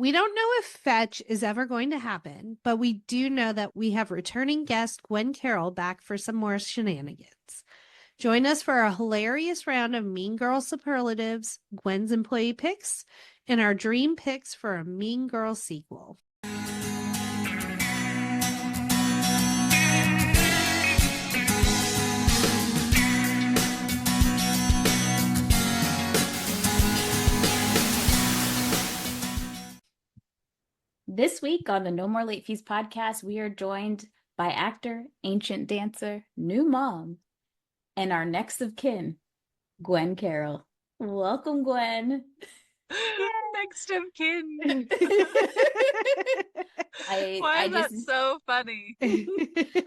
We don't know if fetch is ever going to happen, but we do know that we have returning guest Gwen Carol back for some more shenanigans. Join us for a hilarious round of Mean Girls Superlatives, Gwen's employee picks, and our dream picks for a Mean Girls sequel. This week on the No More Late Fees podcast, we are joined by actor, ancient dancer, new mom, and our next of kin, Gwen Carol. Welcome, Gwen. Next of kin. Why is that so funny?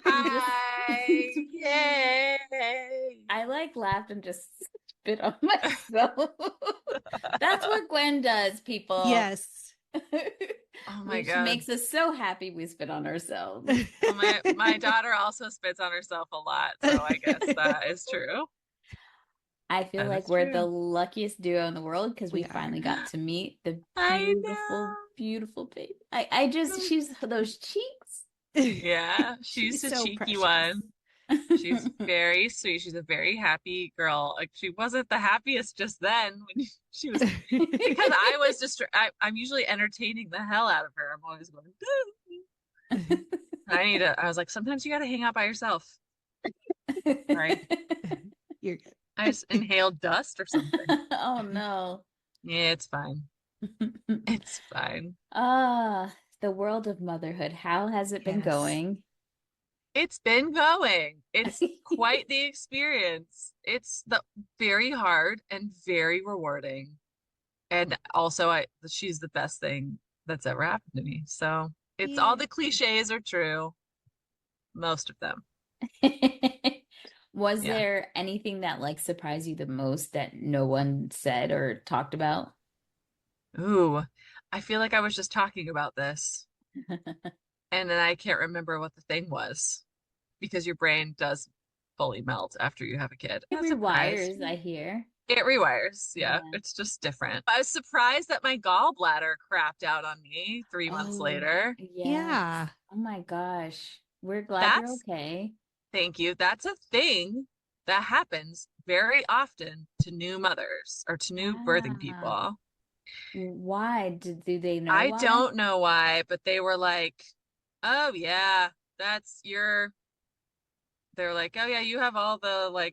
Hi. Yay. I laughed and just spit on myself. That's what Gwen does, people. Yes. Oh my God. She makes us so happy we spit on ourselves. Well, my daughter also spits on herself a lot, so I guess that is true. I feel like we're the luckiest duo in the world because we finally got to meet the beautiful baby. She's those cheeks. Yeah, she's a so cheeky precious one. She's very sweet. She's a very happy girl. Like, she wasn't the happiest just then when she was, because I was I'm usually entertaining the hell out of her. I'm always going, I was like, sometimes you got to hang out by yourself. Right? You're good. I just inhaled dust or something. Oh no. Yeah, it's fine. It's fine. The world of motherhood. How has it been going? It's been going. It's quite the experience. It's very hard and very rewarding. And also she's the best thing that's ever happened to me. So it's all the cliches are true. Most of them. Was there anything that surprised you the most that no one said or talked about? Ooh, I feel like I was just talking about this. And then I can't remember what the thing was, because your brain does fully melt after you have a kid. It rewires, I hear. It rewires. Yeah, it's just different. I was surprised that my gallbladder crapped out on me 3 months later. Yeah. Oh my gosh. We're glad you're okay. Thank you. That's a thing that happens very often to new mothers or to new birthing people. Why? Do they know I why? don't know why, but they were like, oh yeah, they're like, oh yeah, you have all the,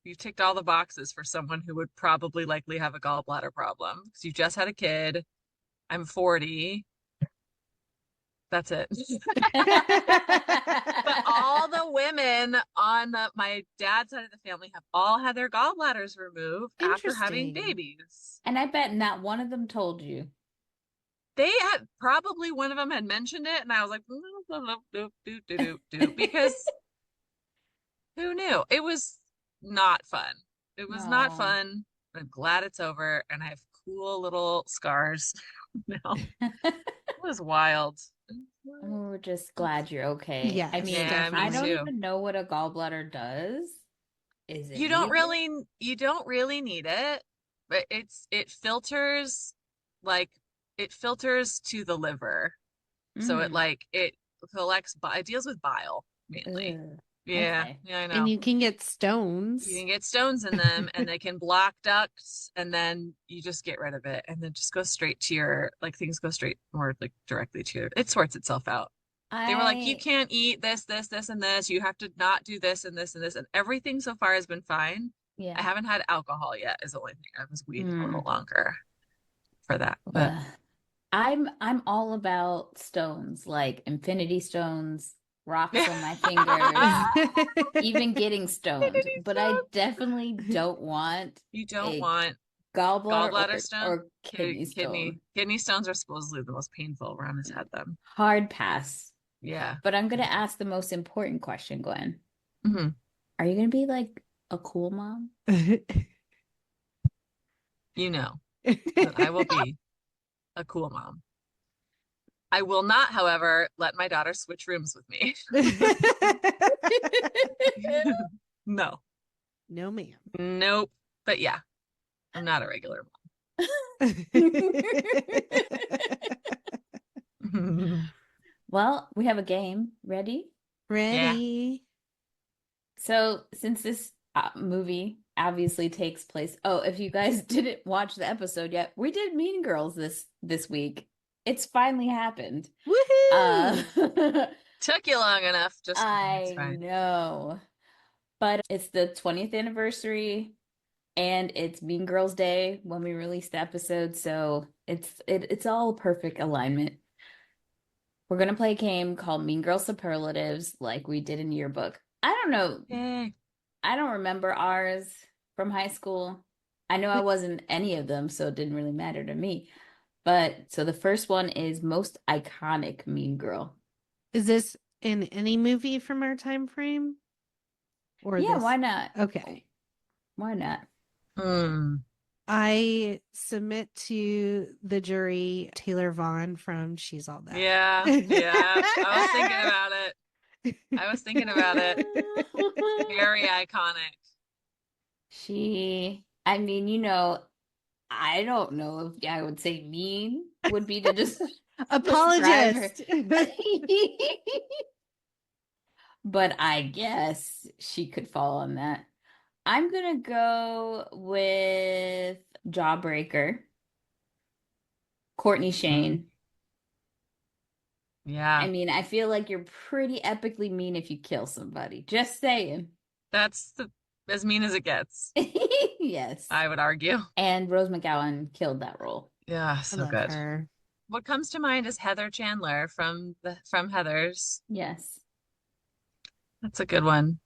you've ticked all the boxes for someone who would probably likely have a gallbladder problem because you just had a kid. I'm 40. That's it. But all the women on my dad's side of the family have all had their gallbladders removed after having babies. And I bet not one of them told you. They had, probably one of them had mentioned it, and I was like, because who knew? It was not fun. It was not fun. I'm glad it's over, and I have cool little scars now. It was wild. We're just glad you're okay. Yeah, I mean, I don't even know what a gallbladder does. Is it? You don't really need it, but it filters to the liver, so it collects. It deals with bile mainly. Yeah, okay. Yeah, I know. And you can get stones. You can get stones in them, and they can block ducts, and then you just get rid of it, and then just go straight to your, things go straight more directly to your, it sorts itself out. They were like, you can't eat this, and this. You have to not do this and this and this, and everything so far has been fine. Yeah. I haven't had alcohol yet, is the only thing. I was waiting a little longer for that. But I'm all about stones, like infinity stones, rocks on my fingers, even getting stoned. But I definitely don't want. You don't want gallbladder stone or kidney stone. Kidney stones are supposedly the most painful. Ron has had them. Hard pass. Yeah. But I'm gonna ask the most important question, Gwen. Mm-hmm. Are you gonna be like a cool mom? You know that I will be a cool mom. I will not, however, let my daughter switch rooms with me. No. No, ma'am. Nope. But yeah, I'm not a regular mom. Well, we have a game. Ready? Ready. So, since this movie obviously takes place, if you guys didn't watch the episode yet, we did Mean Girls this week. It's finally happened. Woohoo! Took you long enough. Just I fine. know. But it's the 20th anniversary and it's Mean Girls Day when we released the episode, so it's all perfect alignment. We're gonna play a game called Mean Girls Superlatives, like we did in Yearbook. I don't know. Yay. I don't remember ours from high school. I know I wasn't any of them, so it didn't really matter to me. But so the first one is most iconic Mean Girl. Is this in any movie from our time frame? Or yeah, this? Why not? Okay. Why not? I submit to the jury Taylor Vaughn from She's All That. Yeah. I was thinking about it. Very iconic. I mean, I don't know if I would say mean would be to just apologist. But I guess she could fall on that. I'm gonna go with Jawbreaker, Courtney Shane. Yeah. I mean, I feel like you're pretty epically mean if you kill somebody. Just saying. That's as mean as it gets. Yes. I would argue. And Rose McGowan killed that role. Yeah, so good. Her. What comes to mind is Heather Chandler from Heathers. Yes. That's a good one.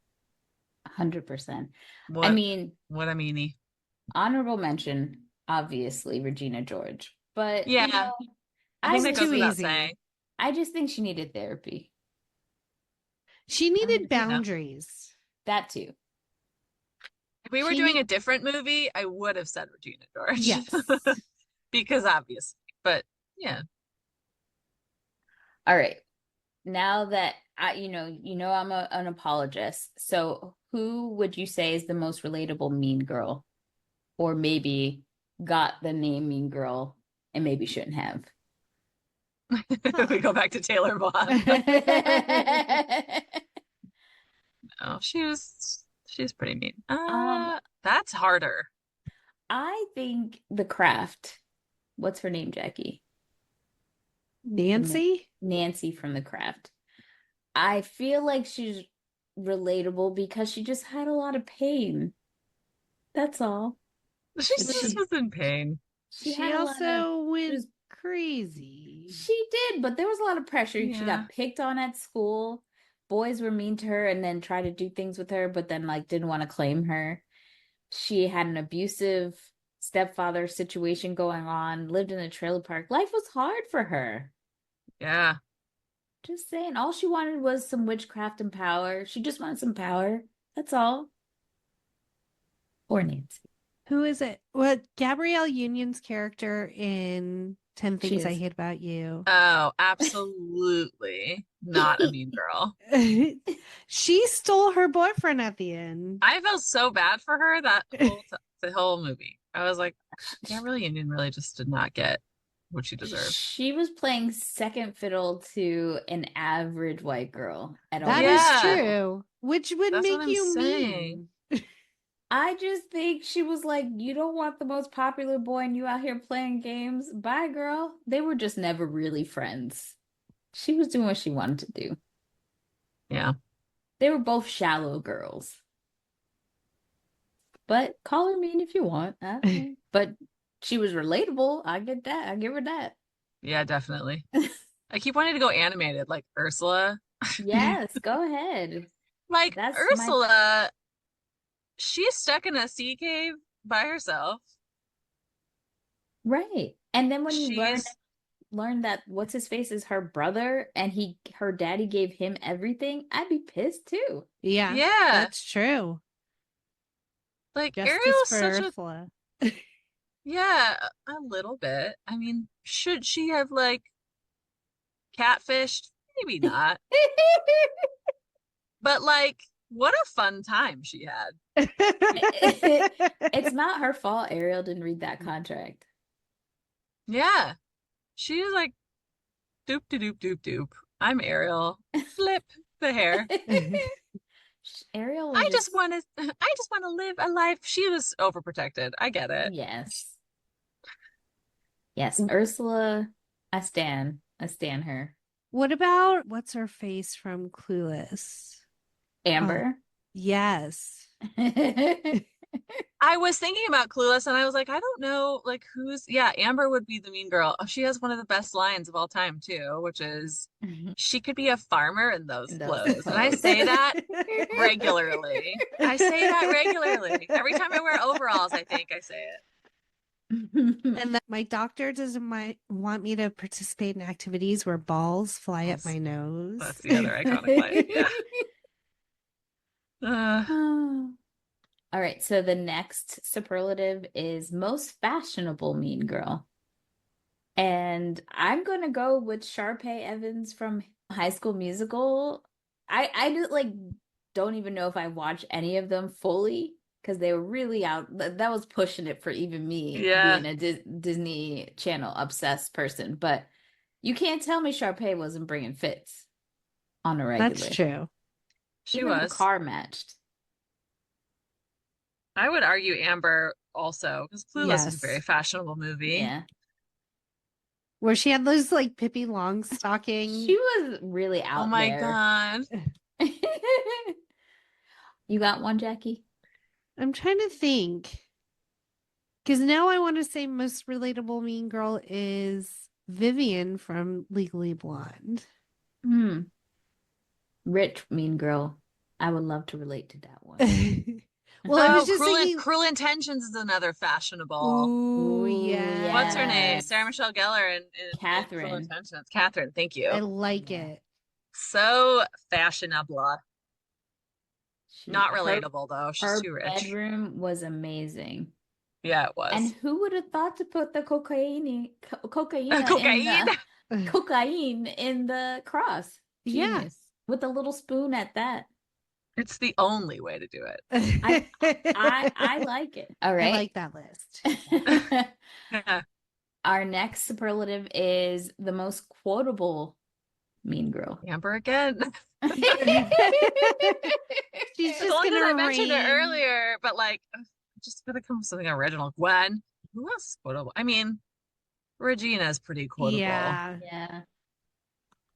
100%. What a meanie. Honorable mention, obviously, Regina George. But yeah, I think that goes without saying. I just think she needed therapy. She needed boundaries. That too. If we were doing a different movie, I would have said Regina George. Yes. Because obviously. But yeah. All right. Now that I'm an apologist. So who would you say is the most relatable Mean Girl? Or maybe got the name Mean Girl and maybe shouldn't have? We go back to Taylor Vaughn. No, she's pretty mean. That's harder. I think The Craft. What's her name, Jackie? Nancy? Nancy from The Craft. I feel like she's relatable because she just had a lot of pain. That's all. She just was in pain. She also went crazy. She did, but there was a lot of pressure. Yeah. She got picked on at school. Boys were mean to her and then tried to do things with her, but then didn't want to claim her. She had an abusive stepfather situation going on, lived in a trailer park. Life was hard for her. Yeah. Just saying, all she wanted was some witchcraft and power. She just wanted some power. That's all. Poor Nancy. Who is it? What Gabrielle Union's character in 10 Things I Hate About You? Oh, absolutely not a mean girl. She stole her boyfriend at the end. I felt so bad for her the whole movie. I was like, Gabrielle Union really just did not get what she deserved. She was playing second fiddle to an average white girl at all. That is true, which would make you mean. I just think she was like, you don't want the most popular boy and you out here playing games. Bye, girl. They were just never really friends. She was doing what she wanted to do. Yeah. They were both shallow girls. But call her mean if you want. But she was relatable. I get that. I give her that. Yeah, definitely. I keep wanting to go animated, like Ursula. Yes, go ahead. That's Ursula... She's stuck in a sea cave by herself. Right. And then when you learn that what's his face is her brother and her daddy gave him everything, I'd be pissed too. Yeah. That's true. Like Justice Ariel's for such Ursula. Yeah, a little bit. I mean, should she have catfished? Maybe not. But what a fun time she had. It's not her fault Ariel didn't read that contract. Yeah. She was like, doop, doop, doop, doop. I'm Ariel. Flip the hair. Ariel was I just want to live a life. She was overprotected. I get it. Yes. Yes, Ursula, I stan her. What about what's her face from Clueless? Amber. Yes. I was thinking about Clueless and I was like, I don't know, like Amber would be the mean girl. Oh, she has one of the best lines of all time too, which is she could be a farmer in those clothes. And I say that regularly. I say that regularly. Every time I wear overalls, I think I say it. And that my doctor doesn't want me to participate in activities where balls fly up my nose. That's the other iconic line. Yeah. All right, so the next superlative is most fashionable mean girl. And I'm going to go with Sharpay Evans from High School Musical. I don't even know if I watched any of them fully because they were really out. That was pushing it for even me being a Disney Channel obsessed person. But you can't tell me Sharpay wasn't bringing fits on a regular. That's true. She was. Her car matched. I would argue Amber also, because Clueless is a very fashionable movie. Yeah. Where she had those like Pippi Longstocking. She was really out there. Oh my God. You got one, Jackie? I'm trying to think. Because now I want to say most relatable mean girl is Vivian from Legally Blonde. Rich mean girl. I would love to relate to that one. Well, I was just thinking... Cruel Intentions is another fashionable. Ooh, yeah. What's her name? Sarah Michelle Gellar and Catherine. Cruel Intentions. Catherine, thank you. I like it. So fashionable. Not relatable though. She's too rich. Her bedroom was amazing. Yeah, it was. And who would have thought to put the cocaine in the cross? Genius. Yeah. With a little spoon at that. It's the only way to do it. I like it. All right. I like that list. Our next superlative is the most quotable mean girl. Amber again. She's just gonna I mentioned it earlier, but like, just gonna come with something original. Gwen. Who else is quotable? I mean, Regina's pretty quotable. Yeah.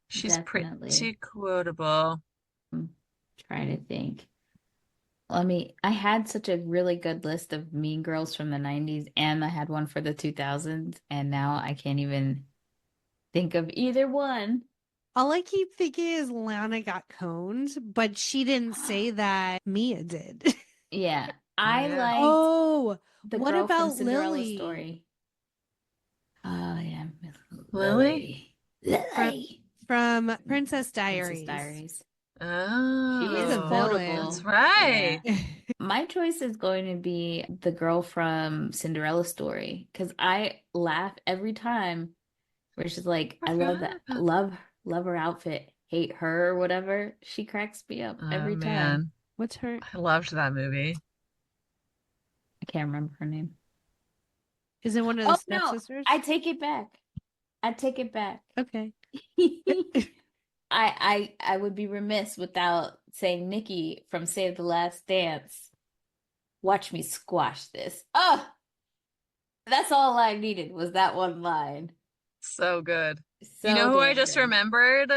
She's pretty quotable. I'm trying to think. I had such a really good list of mean girls from the 90s, and I had one for the 2000s, and now I can't even think of either one. All I keep thinking is Lana got coned, but she didn't say that. Mia did. Yeah. I liked the what girl about from Cinderella Lily? Story. Oh, yeah. Lily? From Princess Diaries. Oh. She was a villain. That's right. Yeah. My choice is going to be the girl from Cinderella Story because I laugh every time where she's like, I love that. Love her outfit, hate her or whatever. She cracks me up every time. What's her? I loved that movie. I can't remember her name. Is it one of the stepsisters? No, I take it back. Okay. I would be remiss without saying Nikki from Save the Last Dance. Watch me squash this. Oh, that's all I needed was that one line. So good. You know who I just remembered?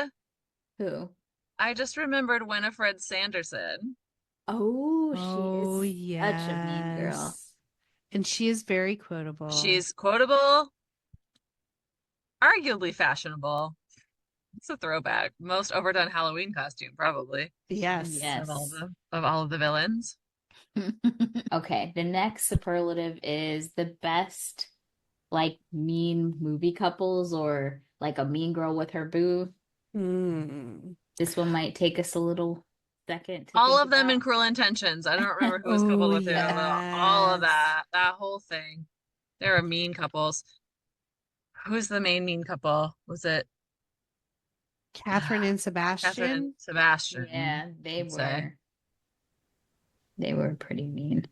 Who? I just remembered Winifred Sanderson. Oh, she is such a mean girl. And she is very quotable. She's quotable, arguably fashionable. It's a throwback. Most overdone Halloween costume, probably. Yes. Of all of the villains. Okay, the next superlative is the best like mean movie couples or like a mean girl with her boo. This one might take us a little second to all of them in Cruel Intentions. I don't remember who was coupled with who. All of that whole thing. They were mean couples. Who's the main mean couple? Was it Catherine and Sebastian? Catherine and Sebastian. Yeah, they were pretty mean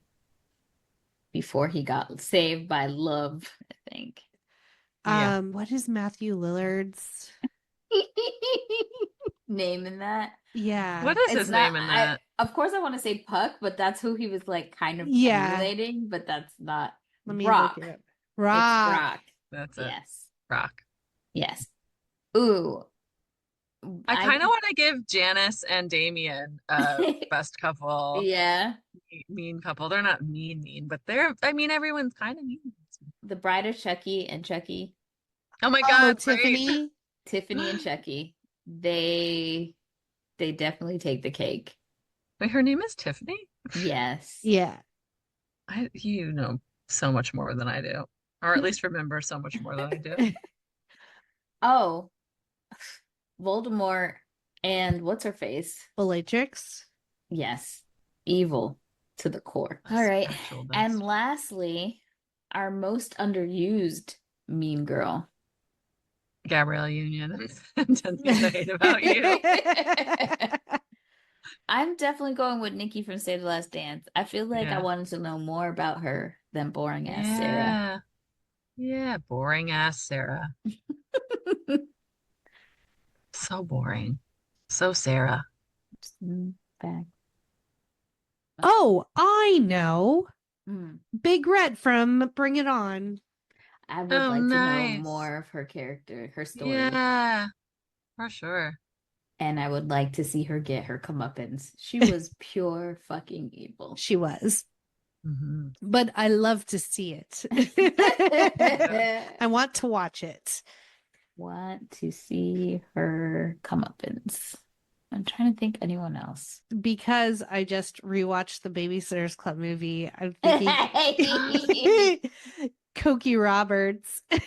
before he got saved by love, I think. What is Matthew Lillard's? Naming that. Yeah. What is It's his not, name in that? of course, I want to say Puck, but that's who he was like kind of Yeah. emulating, but that's not. Let me Brock. look it up. It's Rock. Brock. That's it. Yes. Rock. Yes. Ooh. I kind of want to give Janice and Damien best couple. Yeah. Mean couple. They're not mean, but they're, I mean, everyone's kind of mean. The Bride of Chucky and Chucky. Oh my Oh, God, Tiffany. Tiffany and Chucky. They definitely take the cake. Wait, her name is Tiffany? Yes. Yeah. You know so much more than I do, or at least remember so much more than I do. Oh, Voldemort and what's her face? Bellatrix. Yes. Evil to the core. All right. And best. lastly, our most underused mean girl. Gabrielle Union and 10 Things I Hate About You. I'm definitely going with Nikki from Save the Last Dance. I feel like I Yeah. wanted to know more about her than boring ass Sarah. Yeah, boring ass Sarah. So boring. So Sarah. Back. Oh, I know. Mm. Big Red from Bring It On. I would like to know more of her character, her story. Yeah, for sure. And I would like to see her get her comeuppance. She was pure fucking evil. She was. Mm-hmm. But I love to see it. I want to watch it. Want to see her comeuppance. I'm trying to think anyone else. Because I just rewatched the Babysitter's Club movie. I'm thinking Cokie Roberts. I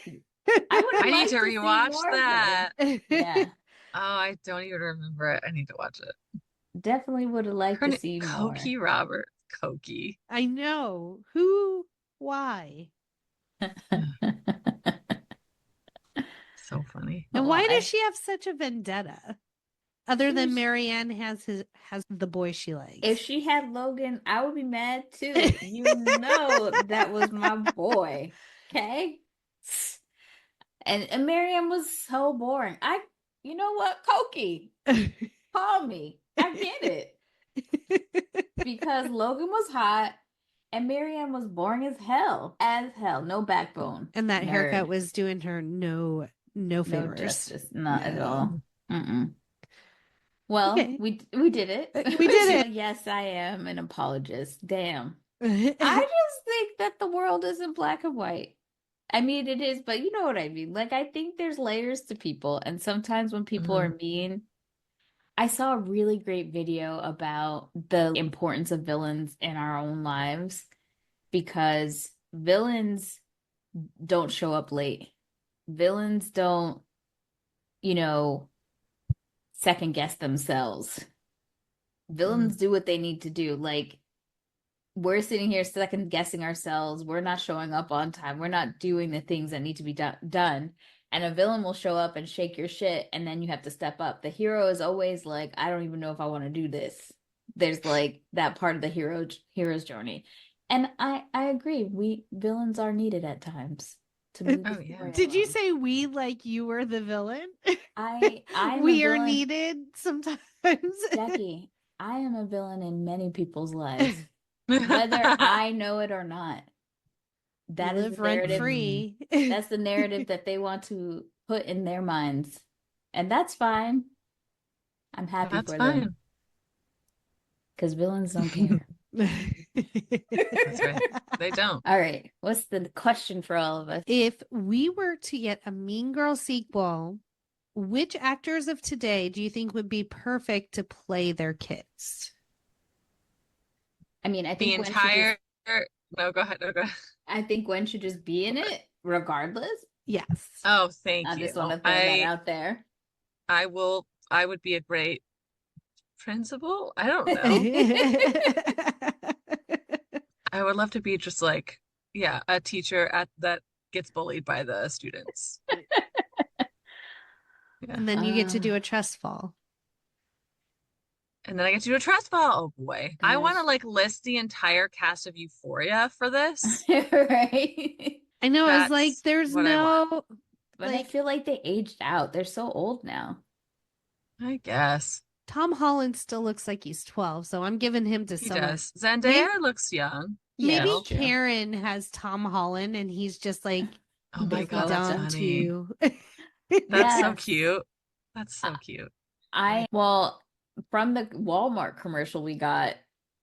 need to rewatch that. Yeah. Oh, I don't even remember it. I need to watch it. Definitely would have liked to see more. Cokie Roberts. Cokie. I know. Who? Why? So funny. And why does she have such a vendetta? Other than Marianne has the boy she likes. If she had Logan, I would be mad too. You know that was my boy. Okay? And Marianne was so boring. You know what? Cokie, call me. I get it. Because Logan was hot and Marianne was boring as hell. As hell. No backbone. And that haircut was doing her no favors. No justice. Not at all. Mm-mm. Well, okay. we did it. We did it. Yes, I am an apologist. Damn. I just think that the world isn't black and white. I mean, it is, but you know what I mean. Like, I think there's layers to people. And sometimes when people are mean, I saw a really great video about the importance of villains in our own lives because villains don't show up late. Villains don't, second guess themselves. Villains do what they need to do. Like, we're sitting here second guessing ourselves. We're not showing up on time. We're not doing the things that need to be done. And a villain will show up and shake your shit, and then you have to step up. The hero is always like, I don't even know if I want to do this. There's like that part of the hero's journey. And I agree. Villains are needed at times. Did you say we like you were the villain? We are needed sometimes. Jackie, I am a villain in many people's lives, whether I know it or not. That is the narrative. Free. That's the narrative that they want to put in their minds, and that's fine. I'm happy for them because villains don't care. That's right. They don't. All right. What's the question for all of us? If we were to get a Mean Girl sequel, which actors of today do you think would be perfect to play their kids? I mean, I think the entire. No, go ahead. I think Gwen should just be in it, regardless. Yes. Oh, thank you. I just want to throw that out there. I would be a great principal. I don't know. I would love to be just like, a teacher that gets bullied by the students. And then you get to do a trust fall. And then I get to do a trust fall. Oh boy. Gosh. I want to list the entire cast of Euphoria for this. Right. I know. I was like, there's no But I feel like they aged out. They're so old now. I guess. Tom Holland still looks like he's 12, so I'm giving him to someone. Does. Zendaya looks young. Maybe Karen has Tom Holland and he's just like, oh my God, that's funny. That's so cute. That's so cute. Well, from the Walmart commercial we got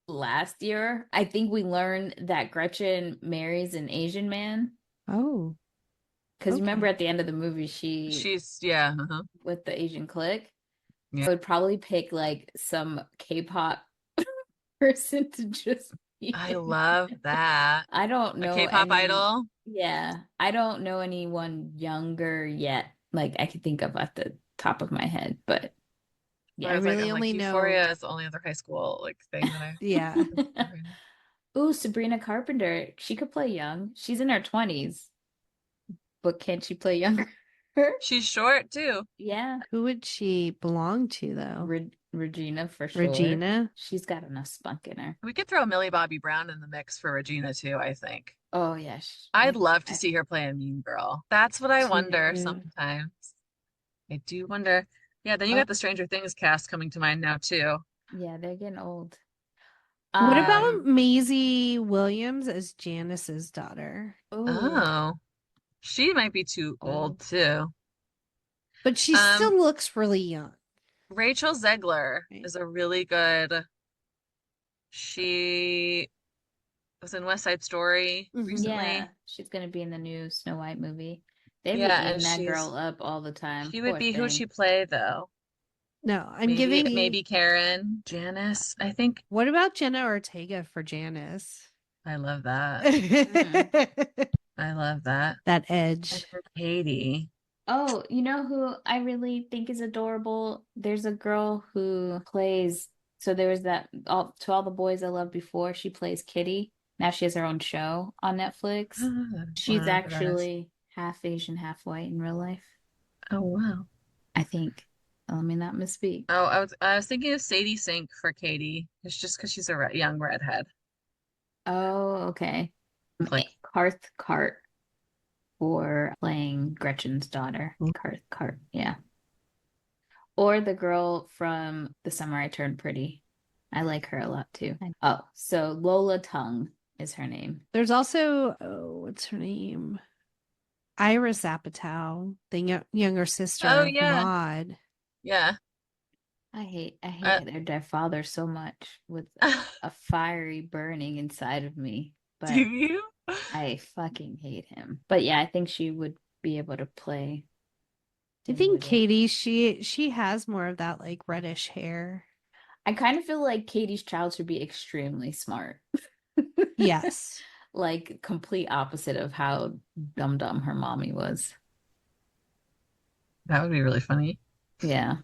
last year, I think we learned that Gretchen marries an Asian man. Oh. Because remember at the end of the movie, she's with the Asian clique. Yeah. I would probably pick like some K-pop person to just be. I love that. I don't know. A K-pop idol? Yeah. I don't know anyone younger yet. Like I could think of at the top of my head, but yeah, I really only know Euphoria is the only other high school like thing that I yeah. Ooh, Sabrina Carpenter. She could play young. She's in her 20s. But can't she play younger? She's short too. Yeah. Who would she belong to though? Regina for sure. Regina? She's got enough spunk in her. We could throw Millie Bobby Brown in the mix for Regina too, I think. Oh yeah. I'd love to see her play a mean girl. That's what I wonder sometimes. I do wonder. Yeah, then you got the Stranger Things cast coming to mind now too. Yeah, they're getting old. What about Maisie Williams as Janice's daughter? Oh. She might be too old too. But she still looks really young. Rachel Zegler is a really good. She was in West Side Story recently. Yeah, she's going to be in the new Snow White movie. They've been eating that girl up all the time. She would be who she play though. No, I'm giving maybe Karen, Janice, I think. What about Jenna Ortega for Janice? I love that. I love that. That edge. Katie. Oh, you know who I really think is adorable? There's a girl who plays, so there was that To All the Boys I Loved Before, she plays Kitty. Now she has her own show on Netflix. She's actually half Asian, half white in real life. Oh, wow. I think. Let me not misspeak. Oh, I was thinking of Sadie Sink for Katie. It's just because she's a young redhead. Oh, okay. Like Karth Cart for playing Gretchen's daughter. Karth Cart, yeah. Or the girl from The Summer I Turned Pretty. I like her a lot too. Oh, so Lola Tung is her name. There's also, what's her name? Iris Apatow, the younger sister of Maud. Yeah. I hate their father so much with a fiery burning inside of me. But do you? I fucking hate him. But yeah, I think she would be able to play. I think Katie, she has more of that like reddish hair. I kind of feel like Katie's child should be extremely smart. Yes. Like complete opposite of how dumb her mommy was. That would be really funny. Yeah.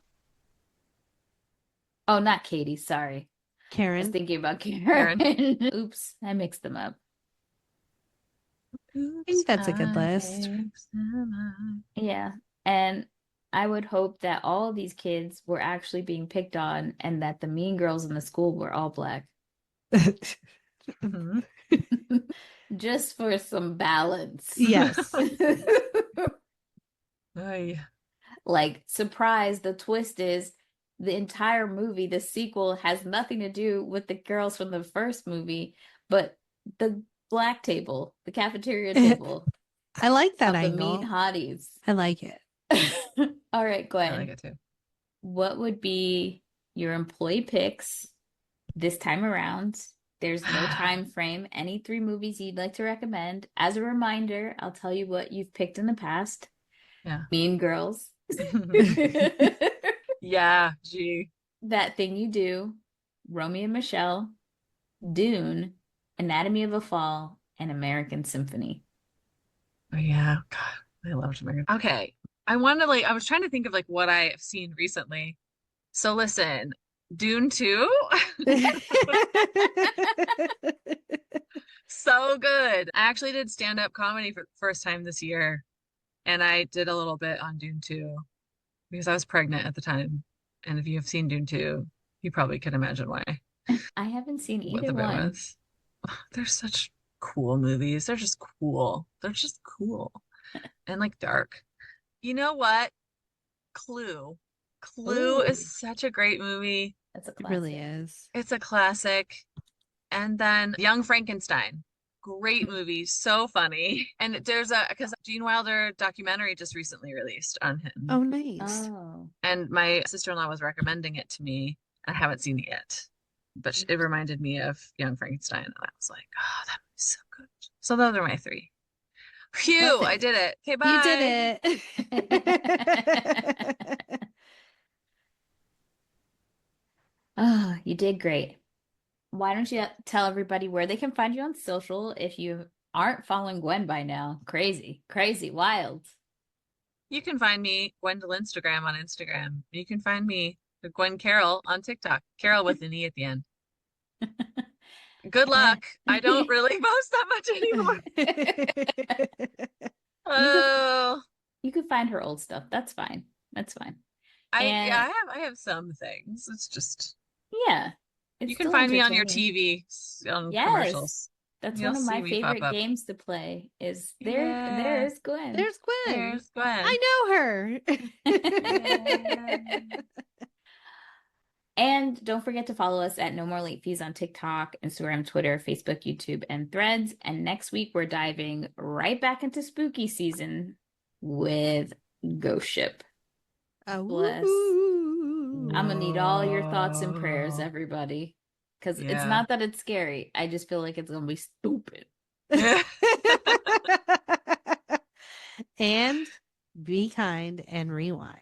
Oh, not Katie, sorry. Karen. I was thinking about Karen. Oops, I mixed them up. I think that's a good list. Yeah. And I would hope that all of these kids were actually being picked on and that the mean girls in the school were all black. Just for some balance. Yes. Like, surprise, the twist is the entire movie, the sequel, has nothing to do with the girls from the first movie, but the black table, the cafeteria table. I like that angle. The mean hotties. I like it. All right, Gwen. I like it too. What would be your employee picks this time around? There's no time frame. Any 3 movies you'd like to recommend. As a reminder, I'll tell you what you've picked in the past. Yeah. Mean Girls. Yeah, gee. That Thing You Do, Romeo and Michelle, Dune, Anatomy of a Fall, and American Symphony. Oh yeah, God, I loved American. Okay, I was trying to think of like what I've seen recently. So listen, Dune 2. So good. I actually did stand-up comedy for the first time this year, and I did a little bit on Dune 2 because I was pregnant at the time. And if you have seen Dune 2, you probably can imagine why. I haven't seen either what the one. Was. They're such cool movies. They're just cool. They're just cool and like dark. You know what? Clue. Clue Ooh. is such a great movie. That's a It classic. really is. It's a classic. And then Young Frankenstein. Great movie, so funny. And because Gene Wilder documentary just recently released on him. Oh, nice. Oh. And my sister-in-law was recommending it to me. I haven't seen it yet, but it reminded me of Young Frankenstein. And I was like, oh, that was so good. So those are my three. Phew, I did it. Okay, bye. You did it. Oh, you did great. Why don't you tell everybody where they can find you on social if you aren't following Gwen by now? Crazy, crazy, wild. You can find me, Gwendolyn Instagram on Instagram. You can find me, Gwen Carol on TikTok. Carol with an E at the end. Good luck. I don't really post that much anymore. Oh, you could find her old stuff. That's fine. That's fine. I have some things. It's just yeah. You can find me on your TV on commercials. That's You'll one of my see me pop favorite up. games to play is Yeah. there's Gwen. There's Gwen. There's Gwen. I know her. Yeah. And don't forget to follow us at No More Late Fees on TikTok, Instagram, Twitter, Facebook, YouTube, and Threads. And next week, we're diving right back into spooky season with Ghost Ship. Oh, Bless. I'm going to need all your thoughts and prayers, everybody. Because it's not that it's scary. I just feel like it's going to be stupid. And be kind and rewind.